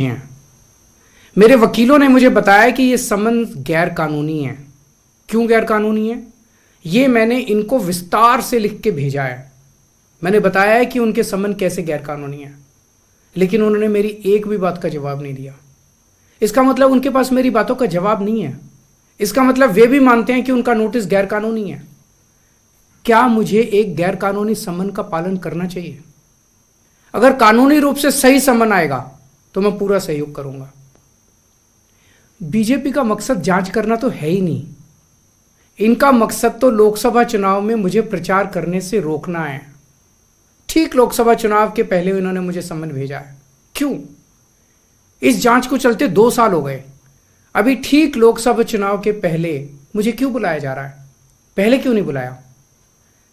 हैं। मेरे वकीलों ने मुझे बताया कि ये समन गैर कानूनी है। क्यों गैर कानूनी है? ये मैंने इनको विस्तार से लिख के भेजा है। मैंने बताया है कि उनके समन कैसे गैर कानूनी है, लेकिन उन्होंने मेरी एक भी बात का जवाब नहीं दिया। इसका मतलब उनके पास मेरी बातों का जवाब नहीं है। इसका मतलब वे भी मानते हैं कि उनका नोटिस गैर कानूनी है। क्या मुझे एक गैर कानूनी समन का पालन करना चाहिए? अगर कानूनी रूप से सही समन आएगा तो मैं पूरा सहयोग करूंगा। बीजेपी का मकसद जांच करना तो है ही नहीं। इनका मकसद तो लोकसभा चुनाव में मुझे प्रचार करने से रोकना है। ठीक लोकसभा चुनाव के पहले इन्होंने मुझे समन भेजा है। क्यों? इस जांच को चलते 2 साल हो गए। अभी ठीक लोकसभा चुनाव के पहले मुझे क्यों बुलाया जा रहा है? पहले क्यों नहीं बुलाया?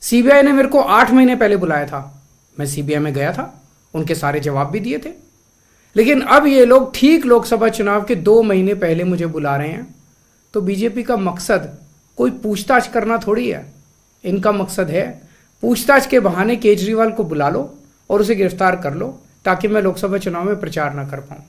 सीबीआई ने मेरे को 8 महीने पहले बुलाया था। मैं सीबीआई में गया था, उनके सारे जवाब भी दिए थे। लेकिन अब ये लोग ठीक लोकसभा चुनाव के 2 महीने पहले मुझे बुला रहे हैं। तो बीजेपी का मकसद कोई पूछताछ करना थोड़ी है। इनका मकसद है पूछताछ के बहाने केजरीवाल को बुला लो और उसे गिरफ्तार कर लो, ताकि मैं लोकसभा चुनाव में प्रचार ना कर पाऊं।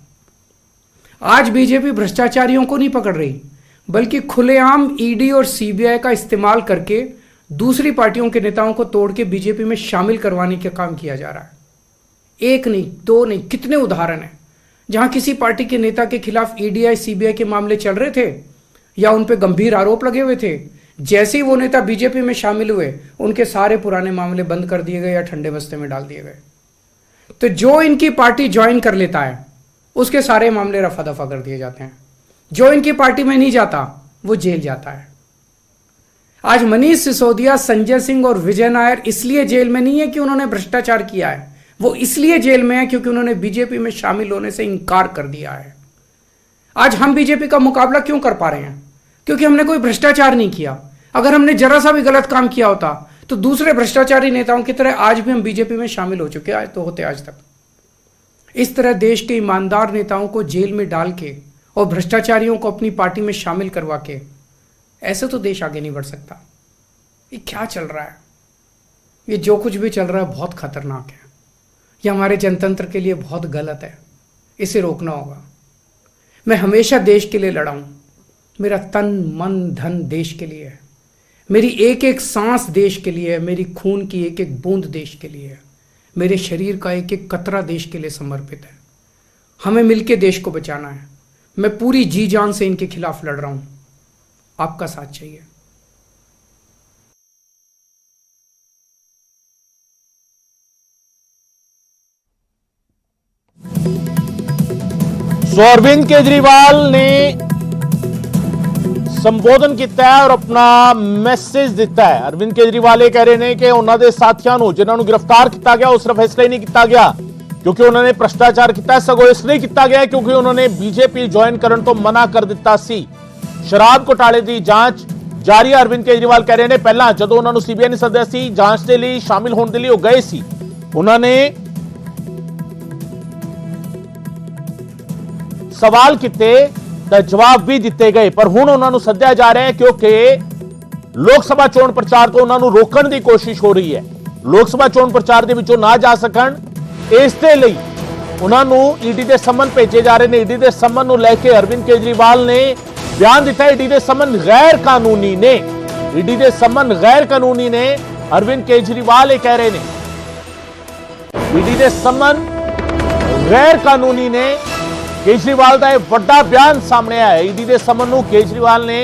आज बीजेपी भ्रष्टाचारियों को नहीं पकड़ रही, बल्कि खुलेआम ईडी और सीबीआई का इस्तेमाल करके दूसरी पार्टियों के नेताओं को तोड़ के बीजेपी में शामिल करवाने का काम किया जा रहा है। एक नहीं, 2 नहीं, कितने उदाहरण हैं जहां किसी पार्टी के नेता के खिलाफ ईडी सीबीआई के मामले चल रहे थे या उन पे गंभीर आरोप लगे हुए थे। जैसे ही वो नेता बीजेपी में शामिल हुए, उनके सारे पुराने मामले बंद कर दिए गए या ठंडे बस्ते में डाल दिए गए। तो जो इनकी पार्टी ज्वाइन कर लेता है, उसके सारे मामले रफा दफा कर दिए जाते हैं। जो इनकी पार्टी में नहीं जाता, वो जेल जाता है। आज मनीष सिसोदिया, संजय सिंह और विजय नायर इसलिए जेल में नहीं है कि उन्होंने भ्रष्टाचार किया है। वो इसलिए जेल में है क्योंकि उन्होंने बीजेपी में शामिल होने से इंकार कर दिया है। आज हम बीजेपी का मुकाबला क्यों कर पा रहे हैं? क्योंकि हमने कोई भ्रष्टाचार नहीं किया। अगर हमने जरा सा भी गलत काम किया होता तो दूसरे भ्रष्टाचारी नेताओं की तरह आज भी हम बीजेपी में शामिल हो चुके तो होते आज तक। इस तरह देश के ईमानदार नेताओं को जेल में डाल के और भ्रष्टाचारियों को अपनी पार्टी में शामिल करवा के ऐसे तो देश आगे नहीं बढ़ सकता। ये क्या चल रहा है? ये जो कुछ भी चल रहा है बहुत खतरनाक है। ये हमारे जनतंत्र के लिए बहुत गलत है। इसे रोकना होगा। मैं हमेशा देश के लिए लड़ा हूं। मेरा तन मन धन देश के लिए है। मेरी एक एक सांस देश के लिए है। मेरी खून की एक एक बूंद देश के लिए है। मेरे शरीर का एक एक कतरा देश के लिए समर्पित है। हमें मिलकर देश को बचाना है। मैं पूरी जी जान से इनके खिलाफ लड़ रहा हूं। आपका साथ चाहिए। अरविंद केजरीवाल ने संबोधन किया है और अपना मैसेज दिता है। अरविंद केजरीवाल ये कह रहे हैं कि उन्होंने साथियों को जिन्होंने गिरफ्तार किया गया उस सिर्फ इसलिए नहीं किया गया क्योंकि उन्होंने भ्रष्टाचार किया, सगों इसलिए किया गया क्योंकि उन्होंने बीजेपी ज्वाइन करने तो मना कर दिता सी। शराब घोटाले की जांच जारी है। अरविंद केजरीवाल कह रहे हैं पहला जो उन्होंने सीबीआई ने सद्या सी जांच के लिए शामिल होने के लिए गए सी, उन्होंने सवाल किते तो जवाब भी दिते गए, पर हुण उन्होंने सद्या जा रहा है क्योंकि लोकसभा चोण प्रचार को उन्होंने रोकने की कोशिश हो रही है। लोकसभा चोण प्रचार के विचों ना जा सकन इसके लिए उन्होंने ईडी के समन भेजे जा रहे हैं। ईडी के समन को लेकर अरविंद केजरीवाल ने बयान दिता है। ईडी के समन गैर कानूनी ने, ईडी के समन गैर कानूनी ने। अरविंद केजरीवाल ये कह रहे हैं ईडी के समन गैर कानूनी ने। केजरीवाल का एक बड़ा बयान सामने आया है। ईडी के समन को केजरीवाल ने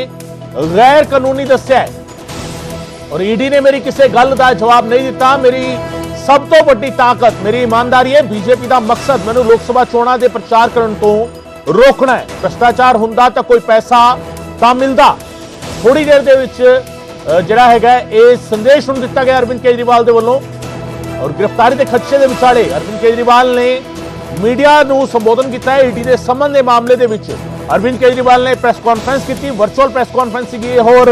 गैर कानूनी दस्या है और ईडी ने मेरी किसी गल का जवाब नहीं दिता। मेरी सब तो बड़ी ताकत मेरी ईमानदारी है। बीजेपी का मकसद मैंने लोकसभा चोणों के प्रचार करने तो रोकना है। भ्रष्टाचार हुंदा तो कोई पैसा तो मिलता। थोड़ी देर के जिहड़ा हैगा ये संदेश हुण दिता गया अरविंद केजरीवाल के वल्लों। और गिरफ्तारी के खदशे के विचाले अरविंद केजरीवाल ने मीडिया को संबोधन किया है। ईडी के समन के मामले के विच अरविंद केजरीवाल ने प्रेस कॉन्फ्रेंस की, वर्चुअल प्रेस कॉन्फ्रेंस की और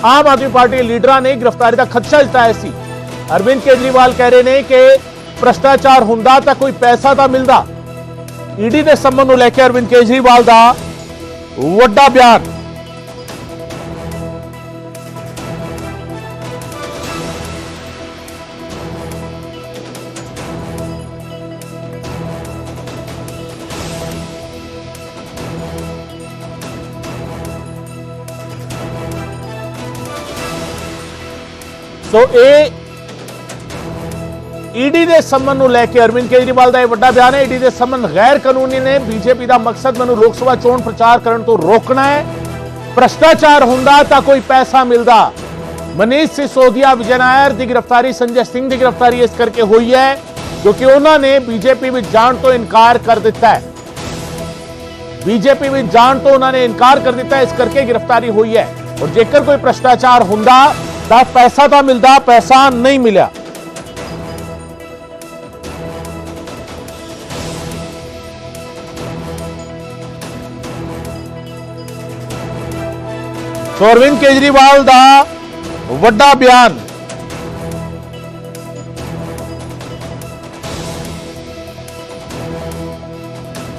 आम आदमी पार्टी के लीडर ने गिरफ्तारी का खदशा जताया सी। अरविंद केजरीवाल कह रहे हैं कि भ्रष्टाचार हुंदा तो कोई पैसा तो मिलता। ईडी के समन को लेकर अरविंद केजरीवाल का वड्डा बयान। ਸੋ ਇਹ ਈਡੀ ਦੇ ਸੰਬੰਧ ਨੂੰ ਲੈ ਕੇ ਅਰਵਿੰਦ ਕੇਜਰੀਵਾਲ ਦਾ ਇਹ ਵੱਡਾ ਬਿਆਨ ਹੈ। ਈਡੀ ਦੇ ਸੰਬੰਧ ਗੈਰ ਕਾਨੂੰਨੀ ਨੇ। ਬੀਜੇਪੀ ਦਾ ਮਕਸਦ ਮੈਨੂੰ ਲੋਕ ਸਭਾ ਚੋਣ ਪ੍ਰਚਾਰ ਕਰਨ ਤੋਂ ਰੋਕਣਾ ਹੈ। ਭ੍ਰਸ਼ਟਾਚਾਰ ਹੁੰਦਾ ਤਾਂ ਕੋਈ ਪੈਸਾ ਮਿਲਦਾ। ਮਨੀਸ਼ ਸਿਸੋਦੀਆ, ਵਿਜੇ ਨਾਇਰ ਦੀ ਗ੍ਰਿਫਤਾਰੀ, ਸੰਜੇ ਸਿੰਘ ਦੀ ਗ੍ਰਿਫਤਾਰੀ ਇਸ ਕਰਕੇ ਹੋਈ ਹੈ ਕਿਉਂਕਿ ਉਹਨਾਂ ਨੇ ਬੀਜੇਪੀ ਵਿੱਚ ਜਾਣ ਤੋਂ ਇਨਕਾਰ ਕਰ ਦਿੱਤਾ ਹੈ। ਬੀਜੇਪੀ ਵਿੱਚ ਜਾਣ ਤੋਂ ਉਹਨਾਂ ਨੇ ਇਨਕਾਰ ਕਰ ਦਿੱਤਾ, ਇਸ ਕਰਕੇ ਗ੍ਰਿਫਤਾਰੀ ਹੋਈ ਹੈ। ਔਰ ਜੇਕਰ ਕੋਈ ਭ੍ਰਸ਼ਟਾਚਾਰ ਹੁੰਦਾ ਤਾਂ ਪੈਸਾ ਤਾਂ ਮਿਲਦਾ, ਪੈਸਾ ਨਹੀਂ ਮਿਲਿਆ। ਸੋ ਅਰਵਿੰਦ ਕੇਜਰੀਵਾਲ ਦਾ ਵੱਡਾ ਬਿਆਨ।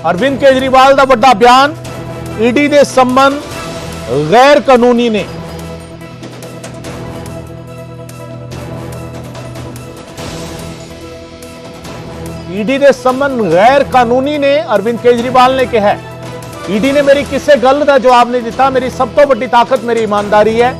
ਅਰਵਿੰਦ ਕੇਜਰੀਵਾਲ ਦਾ ਵੱਡਾ ਬਿਆਨ, ਈਡੀ ਦੇ ਸੰਬੰਧ ਗੈਰ ਕਾਨੂੰਨੀ ਨੇ। ਈਡੀ ਦੇ ਸੰਬੰਧ ਗੈਰ ਕਾਨੂੰਨੀ ਨੇ, ਅਰਵਿੰਦ ਕੇਜਰੀਵਾਲ ਨੇ ਕਿਹਾ। ਈਡੀ ਨੇ ਮੇਰੀ ਕਿਸੇ ਗੱਲ ਦਾ ਜਵਾਬ ਨਹੀਂ ਦਿੱਤਾ। ਮੇਰੀ ਸਭ ਤੋਂ ਵੱਡੀ ਤਾਕਤ ਮੇਰੀ ਈਮਾਨਦਾਰੀ ਹੈ।